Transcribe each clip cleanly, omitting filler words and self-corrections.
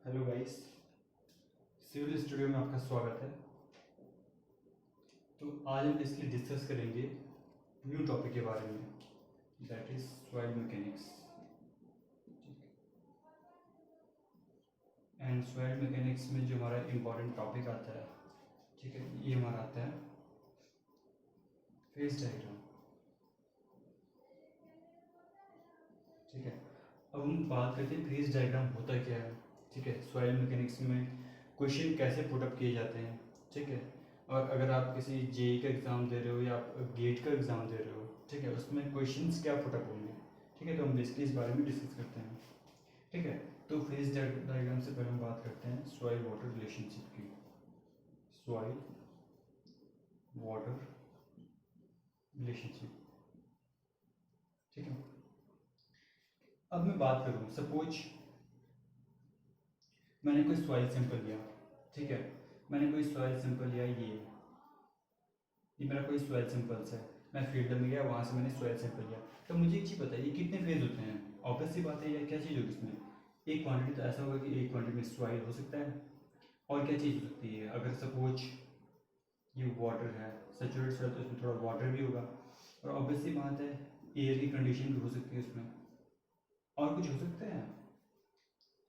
Hello guys, civil studio में आपका स्वागत है। तो आज हम इसलिए डिस्कस करेंगे न्यू टॉपिक के बारे में, that is soil mechanics. And soil mechanics में जो हमारा इम्पोर्टेंट टॉपिक आता है, ठीक है, ये हमारा आता है फेज डायग्राम। ठीक है, अब हम बात करते हैं फेज डायग्राम होता क्या है। ठीक है, सॉइल मैकेनिक्स में क्वेश्चन कैसे पुटअप किए जाते हैं। ठीक है, और अगर आप किसी जेई का एग्ज़ाम दे रहे हो या आप गेट का एग्ज़ाम दे रहे हो, ठीक है, उसमें क्वेश्चंस क्या पुटअप होंगे। ठीक है, तो हम बेसिकली इस बारे में डिस्कस करते हैं। ठीक है, तो फेज डायग्राम से पहले हम बात करते हैं सॉइल वाटर रिलेशनशिप की। Soil water relationship. ठीक है, अब मैं बात करूँ, सपोज मैंने कोई सॉइल सैंपल लिया। ठीक है, मैंने कोई सॉइल सैंपल लिया, ये मेरा कोई सॉइल सैंपल्स है। मैं फील्ड में गया, वहाँ से मैंने सॉइल सैंपल लिया। तो मुझे एक चीज़ बताइए, कितने फेज होते हैं। ऑब्वियस सी बात है, या क्या चीज़ होगी इसमें। एक क्वांटिटी तो ऐसा होगा कि एक क्वांटिटी में सॉइल हो सकता है, और क्या चीज़ हो सकती है। अगर सपोज ये वाटर है, सेचुरेटेड सॉइल, तो इसमें थोड़ा वाटर भी होगा, और ऑब्वियस सी बात है एयर की कंडीशन भी हो सकती है उसमें। और कुछ हो सकता है,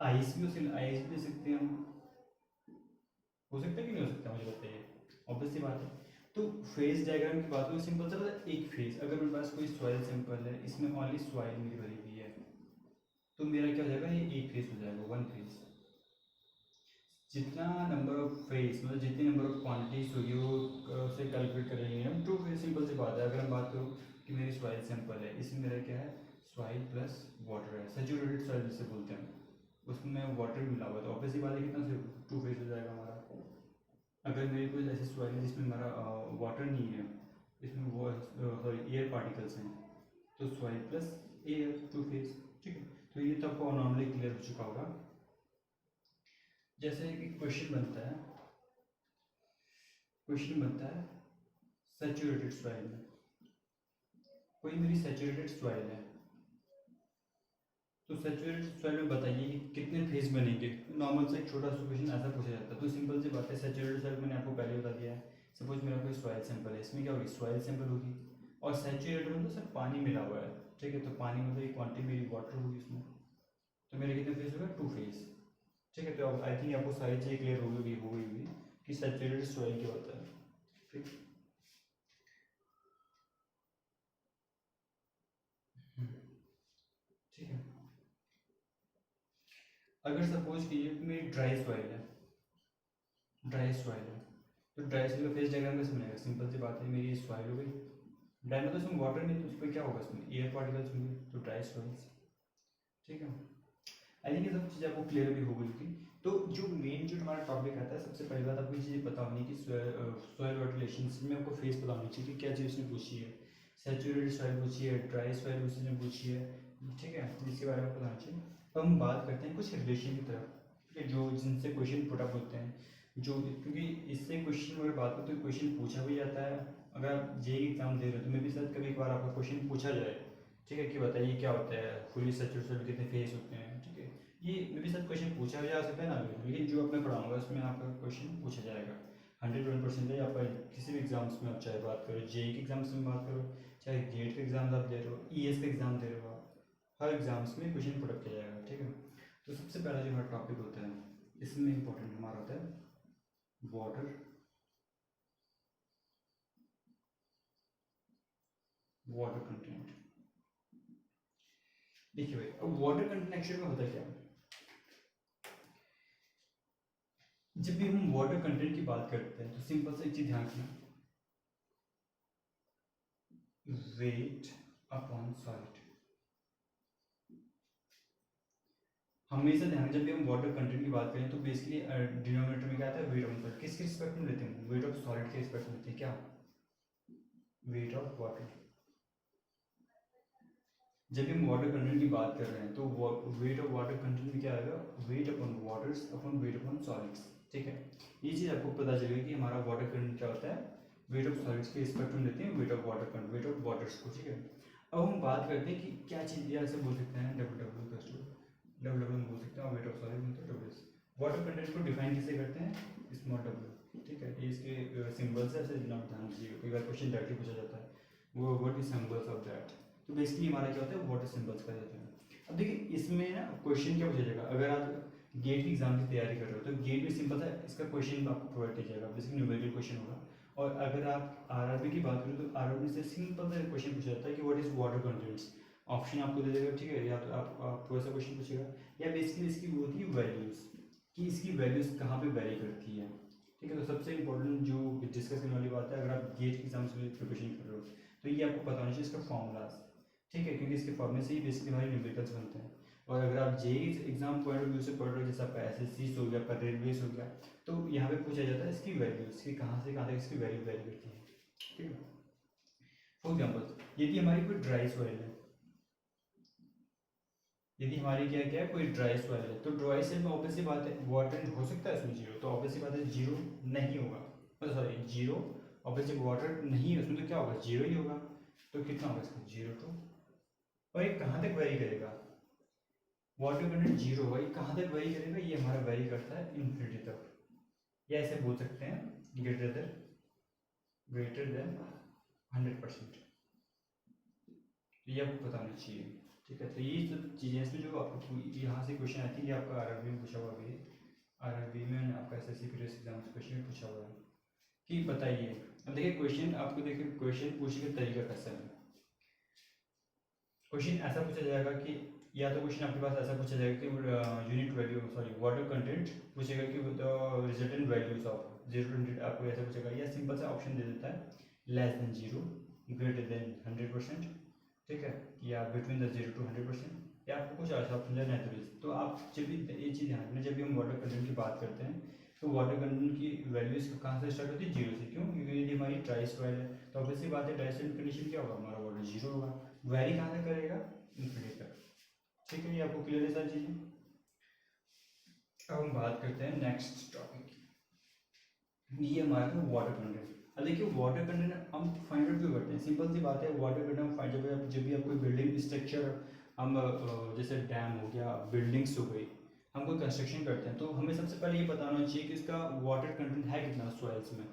आइस भी हो सकती है, आइस भी दे सकते हैं हम। हो सकता है कि नहीं हो सकता, मुझे बताइए। ऑब्वियस सी बात है। तो फेज डायग्राम की बात करूँ, सिंपल सा पता है, एक फेज, अगर मेरे पास कोई सॉइल सैंपल है, इसमें ओनली सॉइल मेरी भरी हुई है, तो मेरा क्या हो जाएगा, ये एक फेज हो जाएगा, वन फेज। जितना नंबर ऑफ फेज, मतलब जितनी नंबर ऑफ क्वांटिटीज होगी वो उसे कैलकुलेट करेंगे हम। टू फेज सिंपल सी बात है। अगर हम बात करूँ कि मेरी सॉइल सैंपल है, इसमें मेरा क्या है, सॉइल प्लस वाटर है, सेचुरेटेड सॉइल जिसे बोलते हैं, उसमें वाटर मिला हुआ है, तो ऑब्वियसली बात है कितना से टू फेज हो जाएगा हमारा। अगर मेरी कोई ऐसी सॉइल है जिसमें हमारा वाटर नहीं है, इसमें वो सॉरी एयर पार्टिकल्स हैं, तो soil plus air, two phase. ठीक है, तो ये तो आपको नॉर्मली क्लियर हो चुका होगा। जैसे कि क्वेश्चन बनता है सैचुरेटेड सॉइल में। कोई मेरी सैचुरेटेड सॉइल है, तो सैचुरेटेड सॉइल में बताइए कि कितने फेज बनेंगे। नॉर्मल से एक छोटा सा क्वेश्चन ऐसा पूछा जाता है। तो सिंपल सी बात है, सैचुरेटेड सॉइल मैंने आपको पहले बता दिया है। सपोज मेरा कोई सॉइल सैंपल है, इसमें क्या होगी, सॉइल सैंपल होगी, और सैचुरेटेड मतलब सर पानी मिला हुआ है। ठीक है, तो पानी मतलब एक क्वांटिटी मेरी वाटर होगी उसमें, तो मेरे कितने फेज होगा, टू फेज। ठीक है, तो अब आई थिंक आपको सारी चीज़ें क्लियर हो गई होगी कि सैचुरेटेड सॉइल क्या होता है। ठीक, ठीक है। अगर सपोज कीजिए मेरी ड्राई सॉइल है, ड्राई सॉइल है, तो ड्राई सॉइल का फेज डायग्राम कैसे बनेगा। सिंपल सी बात है, मेरी सॉइल हो गई, ड्राई मतलब इसमें वाटर नहीं, तो उस पर क्या होगा, इसमें एयर पार्टिकल्स होंगे, तो ड्राई सॉइल्स। ठीक है, आई थिंक ये सब चीज़ें आपको क्लियर भी हो गई थी। तो जो मेन जो हमारा टॉपिक आता है, सबसे पहली बात आपको ये चीज़ पता होनी कि सॉइल वाटर रिलेशनशिप में आपको फेज पता होनी चाहिए कि क्या चीज़ उसने पूछी है। सैचुरेटेड सॉइल पूछी है, ड्राई सॉइल उसने पूछी है। ठीक है, जिसके बारे में पता होना चाहिए। अब हम बात करते हैं कुछ रिलेशन की तरफ, ठीक है, जो जिनसे क्वेश्चन पुटअप होते हैं, जो क्योंकि इससे क्वेश्चन अगर बात करें तो क्वेश्चन पूछा भी जाता है। अगर आप जेई एग्जाम दे रहे हो तो मे भी शायद कभी कभार आपका क्वेश्चन पूछा जाए। ठीक है, कि बताइए क्या होता है फुली सैचुरेटेड सॉइल, कितने फेज होते हैं। ठीक है, ये मे भी शायद क्वेश्चन पूछा भी जा सकता है ना भी, लेकिन जो मैं पढ़ाऊंगा उसमें आपका क्वेश्चन पूछा जाएगा 101%। आप किसी भी एग्जाम्स में आप चाहे बात करो, जेई के एग्जाम्स में बात करो, चाहे गेट के एग्जाम्स आप दे रहे हो, ईएस का एग्जाम दे रहे हो, आप हर एग्जाम्स में क्वेश्चन पुटअप किया जाएगा। ठीक है, तो सबसे पहला जो हमारा टॉपिक होता है, इसमें इंपॉर्टेंट हमारा होता है वाटर, वाटर कंटेंट। देखिए भाई, अब वाटर कंटेंट एक्चुअली में होता क्या है। जब भी हम वाटर कंटेंट की बात करते हैं तो सिंपल से एक चीज ध्यान रखना, वेट अपॉन सॉलिड। हमेशा ध्यान, जब भी हम वाटर कंटेंट की बात करें तो बेसिकली डिनोमिनेटर में क्या आता है, वेट ऑफ सॉलिड। किसके रिस्पेक्ट में लेते हैं, वेट ऑफ सॉलिड के रिस्पेक्ट में लेते हैं, क्या, वेट ऑफ वाटर। जब भी हम वाटर कंटेंट की बात कर रहे हैं तो वेट ऑफ वाटर कंटेंट में क्या आएगा, weight upon waters upon weight upon solids. ठीक है, ये चीज़ आपको पता चलेगी कि हमारा वाटर कंटेंट क्या होता है, वेट ऑफ सॉलिड्स के रिस्पेक्ट में लेते हैं weight of water content, weight of waters को। ठीक है, अब हम बात करते हैं कि क्या चीज़, या ऐसे बोल सकते हैं डब्ल्यू डब्ल्यू डब्ल्यू डब्ल्यू बोल सकते हैं, वेट ऑफ सॉलिड मतलब डब्ल्यू। वाटर कंटेंट को डिफाइन कैसे करते हैं, स्मॉल डब्ल्यू, ठीक है, ये इसके सिंबल्स है, ऐसे नोट ध्यान दीजिएगा, कई बार क्वेश्चन डायरेक्टली पूछा जाता है वो what is symbols of that. तो बेसिकली हमारा क्या होता है, वाटर सिंबल्स का जाता है। अब देखिए इसमें ना क्वेश्चन क्या पूछा जाएगा, अगर आप गेट की एग्जाम की तैयारी कर रहे हो तो गेट में सिंपल था, इसका क्वेश्चन आपको प्रोवाइड किया जाएगा, बेसिकली न्यूमेरिकल क्वेश्चन होगा। और अगर आप आरआरबी की बात करें तो आरआरबी से सिंपल सा क्वेश्चन पूछा जाता है कि what is water contents, option आपको दे देगा, ठीक है, या तो आपको ऐसा क्वेश्चन पूछेगा, या बेसिकली इसकी वो होती है वैल्यूज, कि इसकी वैल्यूज कहाँ पे वेरी करती है, ठीक है। तो सबसे इंपॉर्टेंट जो डिस्कस करने वाली बात है, अगर आप गेट की एग्जाम से प्रिपरेशन कर रहे हो तो ये आपको पता होना चाहिए इसका फॉर्मूलाज, ठीक है, क्योंकि इसके फॉर्मूले से ही बेसिकली हमारे न्यूमेरिकल्स बनते हैं। और अगर आप JEE exam point of view से पढ़ रहे हो, जैसे आपका एसएससी हो गया, आपका रेलवेज हो गया, तो यहाँ पे पूछा जाता है इसकी वैल्यूज की कहाँ से कहाँ तक इसकी वैल्यू वेरी करती है, ठीक है। फॉर एग्जाम्पल यदि हमारी कोई ड्राई सॉइल है, यदि हमारी क्या क्या है कोई ड्राई सॉइल है, तो ड्राई सॉइल में ऑब्वियसली बात है वाटर हो सकता है उसमें जीरो, तो ऑब्वियसली बात है जीरो नहीं होगा, सॉरी जीरो, ऑब्वियसली वाटर नहीं है उसमें, तो क्या होगा जीरो ही होगा। तो कितना होगा इसका 0 to, और ये कहाँ तक वेरी करेगा, वाटर कंटेंट जीरो होगा, ये कहाँ तक वेरी करेगा, ये हमारा वेरी करता है इन्फिनिटी तक, या ऐसे बोल सकते हैं ग्रेटर देन 100%, ये आपको पता होना चाहिए, ठीक है। तो ये सब चीज़ें इसमें जो आपको यहाँ से क्वेश्चन आती है, ये आपका आरआरबी में पूछा हुआ भी है, आरआरबी में आपका एसएससी प्रीवियस एग्जाम क्वेश्चन पूछा हुआ है कि बताइए। अब देखिए क्वेश्चन आपको, देखिए क्वेश्चन पूछने का तरीका कैसा है, क्वेश्चन ऐसा पूछा जाएगा कि, या तो क्वेश्चन आपके पास ऐसा पूछा जाएगा कि unit value sorry water content पूछेगा कि रिजल्टेंट वैल्यूज ऑफ 0 to 100, आपको ऐसा पूछेगा, या सिंपल सा ऑप्शन दे देता है लेस देन 0, ग्रेटर देन 100%, ठीक है, या बिटवीन द 0 to 100%, या आपको कुछ ऐसा ऑप्शन देना है। तो आप जब भी ये चीज़ ध्यान रखना, जब भी हम वाटर कंटेंट की बात करते हैं तो वाटर कंटेंट की वैल्यूज कहाँ से स्टार्ट होती है, जीरो से, क्यों, क्योंकि यदि हमारी ड्राई सॉइल है तो ऑब्वियसली बात है ड्राई सॉइल कंडीशन क्या होगा, हमारा वाटर जीरो होगा, वेरी कहाँ से करेगा, इन्फिनिटी तक, ठीक है। ये आपको क्लियर है सारी चीज़ें। अब हम बात करते हैं नेक्स्ट टॉपिक, ये हमारा था वाटर कंटेंट। अब देखिए वाटर कंटेंट हम फाइंड आउट क्यों करते हैं, सिंपल सी बात है, वाटर कंटेंट हम फाइंड, जब भी आप कोई बिल्डिंग स्ट्रक्चर, हम जैसे डैम हो गया, बिल्डिंग्स हो गई, हम कोई कंस्ट्रक्शन करते हैं, तो हमें सबसे पहले ये पता होना चाहिए कि उसका वाटर कंटेंट है कितना सॉइल्स में,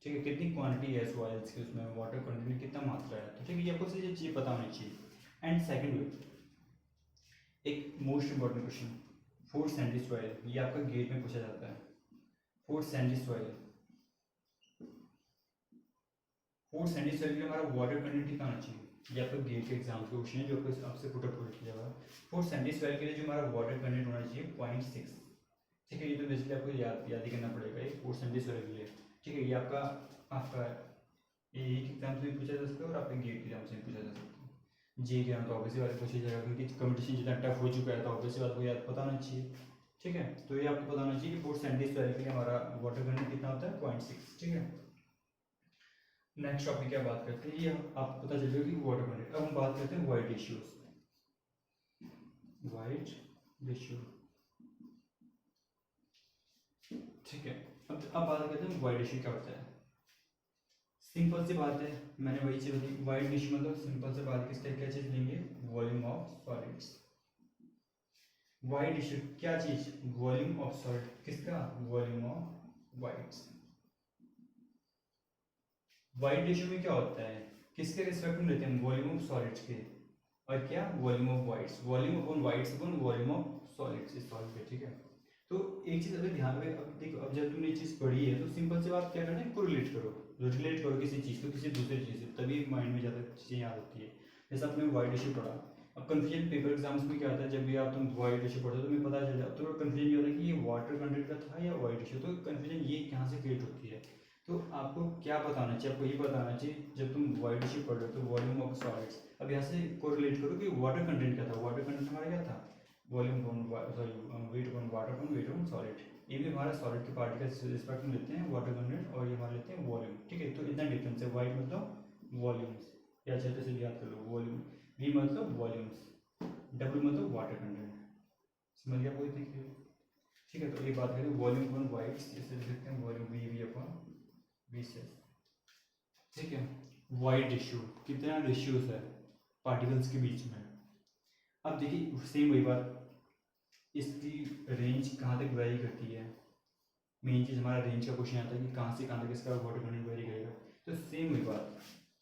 ठीक है, कितनी क्वांटिटी है सॉइल्स की, उसमें वाटर कंटेंट कितना मात्रा है, तो ठीक है, ये आपको ये चीज़ पता होनी चाहिए। एंड सेकेंड एक most important question, four Sandy soil, ये आपका गेट में पूछा जाता है, four Sandy soil, four Sandy soil के लिए हमारा वाटर कंटेंट कितना होना चाहिए, ये आपका गेट के एग्जाम के क्वेश्चन है जो आपको आपसे पुट अप किया जाएगा। फोर सैंडी सॉइल के लिए जो हमारा वाटर कंटेंट होना चाहिए 0.6, ठीक है, ये तो बेसिकली आपको याद ही करना पड़ेगा, ये फोर सैंडी सॉइल के लिए, ठीक है, ये आपका आपका ये एग्जाम से भी पूछा जा सकता है और आपके गेट के एग्जाम से भी पूछा जा सकता है। जी के तो ऑब्वियसली बात पूछी जाएगा, क्योंकि कंपटीशन जितना टफ हो चुका है तो ऑब्वियसली बात को याद पता होना चाहिए, ठीक है। तो ये आपको पता होना चाहिए कि फोर सैंडी सॉइल के लिए हमारा वाटर कंटेंट कितना होता है 0.6, ठीक है। नेक्स्ट टॉपिक क्या बात करते हैं, ये आपको पता चल जाएगा कि वाटर कंटेंट। अब हम बात करते हैं वाइड रेशियोज, वाइड रेशियो, ठीक है। अब बात करते हैं वाइड रेशियो क्या होता है, सिंपल सी बात है, मैंने वही चीज बताई, वाइड रेशियो मतलब सिंपल से बात, किसका क्या चीज लेंगे, volume of solids, void ratio क्या चीज, वॉल्यूम ऑफ सॉलिड, किसका, volume of wides. Void ratio में क्या होता है, किसके रिस्पेक्ट में लेते हैं, वॉल्यूम ऑफ सॉलिड्स के, और क्या, volume of wides, volume upon wides upon volume of solids इस सॉल्व पे, ठीक है। तो एक चीज अगर ध्यान में, अब देखो, अब जब तुमने ये चीज पढ़ी है तो सिंपल से बात क्या करना है, कोरिलेट करो, रिलेट करो किसी चीज को किसी दूसरी चीज से, तभी माइंड में ज्यादा चीजें याद होती है। जैसे आपने वाइड रेशियो पढ़ा, अब कंफ्यूजन पेपर एग्जाम्स में क्या आता है, जब भी आप तुम वाइड रेशियो पढ़ते हो तो तुम्हें पता चल जाता है, तो कंफ्यूजन ये होता है कि ये वाटर कंटेंट का था या वाइड रेशियो, तो कंफ्यूजन ये कहाँ से क्रिएट होती है। तो आपको क्या बताना चाहिए, आपको ये बताना चाहिए जब तुम वाइड रेशियो पढ़ रहे हो तो वॉल्यूम ऑफ सॉलिड्स, अब यहाँ से कोरिलेट करो कि वाटर कंटेंट क्या था, वाटर कंटेंट हमारा क्या था, volume sorry weight upon water upon weight upon solid, ये भी हमारा सॉलिड के पार्टिकल रिस्पेक्ट में लेते हैं वाटर कंटेंट, और ये हमारे लेते हैं वॉल्यूम, ठीक है। तो इतना डिफरेंस है, वाइड मतलब वॉल्यूम्स, या चलते से याद कर लो, वॉल्यूम, वी मतलब वॉल्यूम्स, डब्ल्यू मतलब वाटर कंटेंट, समझ गया कोई देखिए, ठीक है। तो एक बात करें वॉल्यूम अपॉन वाइड्स, इसे लिख सकते हैं वॉल्यूम वी अपॉन वी से, ठीक है। वाइड रेशियो, कितना रेशियोज है पार्टिकल्स के बीच में। अब देखिए सेम वही बात, इसकी रेंज कहाँ तक वेरी करती है। मेन चीज़ हमारा रेंज का क्वेश्चन आता है कि कहाँ से कहाँ तक इसका वाटर कंटेंट वेरी करेगा। तो सेम वही बात,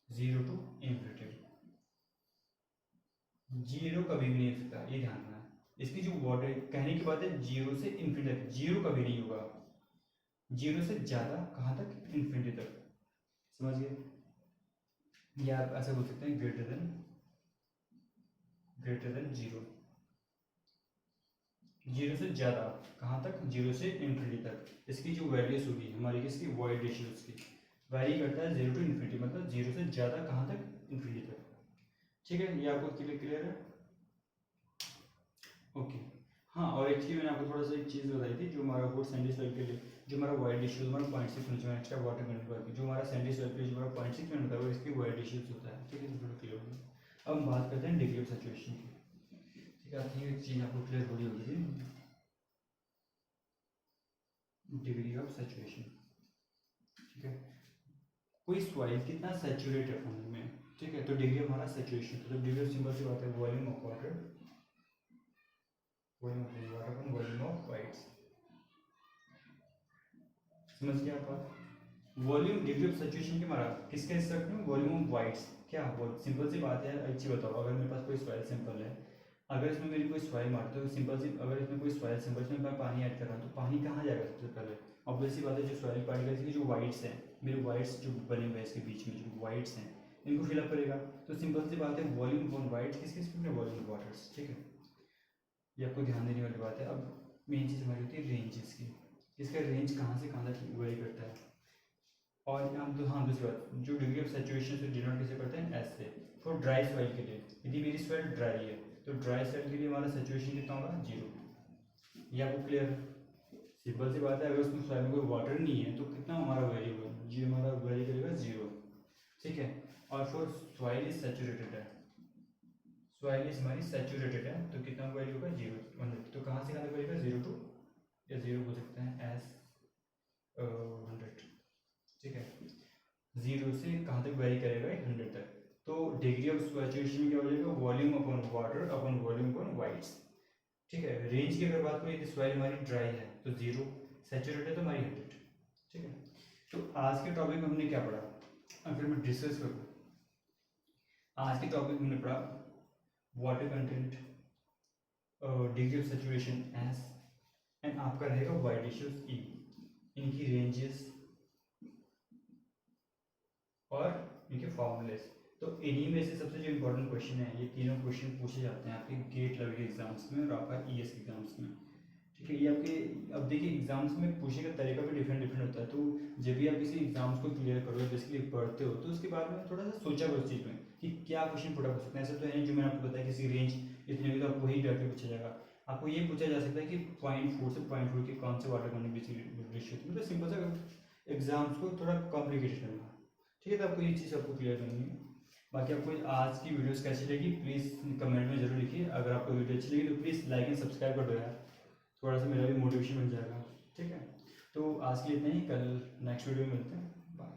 0 to इन्फिनिटी, 0 कभी भी नहीं हो सकता, ये ध्यान रखना है। इसकी जो वाटर कहने की बात है 0 से इन्फिनिटी तक, 0 कभी नहीं होगा, 0 से ज़्यादा कहाँ तक, इन्फिनिटी तक, समझ गए। या आप ऐसा बोल सकते हैं ग्रेटर देन 0, 0 से ज़्यादा कहाँ तक, 0 से इन्फिनिटी तक। इसकी जो वैल्यूज होगी हमारी किसकी, वॉइड रेशियोज की, वैरी करता है 0 टू इन्फिनिटी, मतलब 0 से ज़्यादा कहाँ तक, इन्फिनिटी तक। ठीक है, ये आपको क्लियर है। ओके। हाँ, और एक्चुअली मैंने आपको थोड़ा सा एक चीज़ बताई थी, जो हमारा वो सैंडी सॉइल के लिए जो हमारा वाइड इश्यूज हमारा 0.6 मिनट में एक्स्ट्रा वाटर कंटेंट करके, जो हमारा सैंडी सॉइल के लिए जो हमारा 0.6 मिनट होता है वो इसकी वाइड इश्यूज होता है। ठीक है, तो थोड़ा क्लियर होगा। अब हम बात करते हैं डिग्री ऑफ सैचुरेशन की। ठीक है, आई थिंक एक चीज़ आपको क्लियर हो रही होगी, डिग्री ऑफ सैचुरेशन। ठीक है, कोई सॉइल कितना सैचुरेट है पानी में, ठीक है, तो डिग्री हमारा सैचुरेशन, तो डिग्री ऑफ सिंपल सी बात है volume of water, volume of water upon volume of whites, समझ गया आप बात। वॉल्यूम डिग्री ऑफ सैचुरेशन के हमारा किसके रिस्पेक्ट में, वॉल्यूम ऑफ वाइट्स। क्या बहुत सिंपल सी बात है, अच्छी बताओ, अगर मेरे पास कोई सॉइल सैंपल है, अगर इसमें मेरी कोई सॉइल मारते हो सिंपल सी, अगर इसमें कोई सॉइल सैंपल में मैं पानी ऐड कर रहा हूँ तो पानी कहाँ जाएगा सबसे पहले, ऑब्वियसली बात है जो सॉइल पार्टिकल्स की जो वाइट्स हैं, मेरे वाइट्स जो बने हुए हैं इसके बीच में जो वाइट्स हैं इनको फिलअप करेगा। तो सिंपल सी बात है वॉल्यूम ऑन वाइट्स किसके रिस्पेक्ट में, वॉल्यूम ऑफ वाटर्स। ठीक है, ये आपको ध्यान देने वाली बात है। अब मेन चीज़ हमारी होती है रेंजेस की, इसका रेंज कहाँ से कहाँ तक वेरी करता है। और हम तो हाँ दूसरी बात, जो डिग्री ऑफ सैचुरेशन से डिनोट कैसे करते हैं, एस से। फॉर ड्राई सॉइल के लिए, यदि मेरी सॉइल ड्राई है तो ड्राई सॉइल के लिए हमारा सैचुरेशन कितना होगा, 0। ये आपको क्लियर है, सिंपल सी बात है। अगर उसमें सॉइल में कोई वाटर नहीं है तो कितना हमारा वेरी होगा, जी हमारा वेरी करेगा 0। ठीक है, और फॉर सॉइल इज सैचुरेटेड है, सॉइल इज हमारी सैचुरेटेड है तो कितना वेरी होगा, 0 100। तो कहाँ से कहाँ तक वेरी होगा, 0 टू, या 0 बोल सकते हैं एस 100। ठीक है, 0 से कहाँ तक वेरी करेगा, 100 तक। तो डिग्री ऑफ सैचुरेशन में क्या हो जाएगा, volume upon water upon volume upon weights. ठीक है, रेंज की अगर बात करें यदि सॉइल हमारी ड्राई है तो 0, सैचुरेटेड है तो हमारी 100। ठीक है, तो आज के टॉपिक में हमने क्या पढ़ा, अगर मैं डिस्कस करूँ, आज के टॉपिक में हमने पढ़ा water content, degree of saturation S, and आपका रहेगा वाइड इश्यूज ई, इनकी रेंजेस और इनके फॉर्मूलेस। तो इन्हीं में से सबसे जो इम्पोर्टेंट क्वेश्चन है, ये तीनों क्वेश्चन पूछे जाते हैं आपके गेट लेवल के एग्जाम्स में और आपका ईएस के एग्जाम्स में। ठीक है, ये आपके, अब देखिए एग्जाम्स में पूछने का तरीका भी डिफरेंट डिफरेंट होता है। तो जब भी आप किसी एग्जाम्स को क्लियर करो, बेसिकली पढ़ते हो, तो उसके बाद में थोड़ा सा सोचा करो उस चीज़ में कि क्या क्वेश्चन पुट हो सकते हैं। ऐसा तो है जो मैंने आपको बताया किसी रेंज इतने भी तो आपको वही डायरेक्ट पूछा जाएगा। आपको ये पूछा जा सकता है कि 0.4 से 0.4 के कौन से वाटर कंटेंट बीच रेशियो, मतलब सिंपल सा एग्जाम्स को थोड़ा कॉम्प्लिकेटेड करना। ठीक है, तो आपको ये चीज़ आपको क्लियर करनी है। बाकी आपको आज की वीडियोस कैसी लगी प्लीज़ कमेंट में जरूर लिखिए। अगर आपको वीडियो अच्छी लगी तो प्लीज़ लाइक एंड सब्सक्राइब कर दो यार, थोड़ा सा मेरा भी मोटिवेशन बन जाएगा। ठीक है, तो आज के लिए इतना ही, कल नेक्स्ट वीडियो में मिलते हैं, बाय।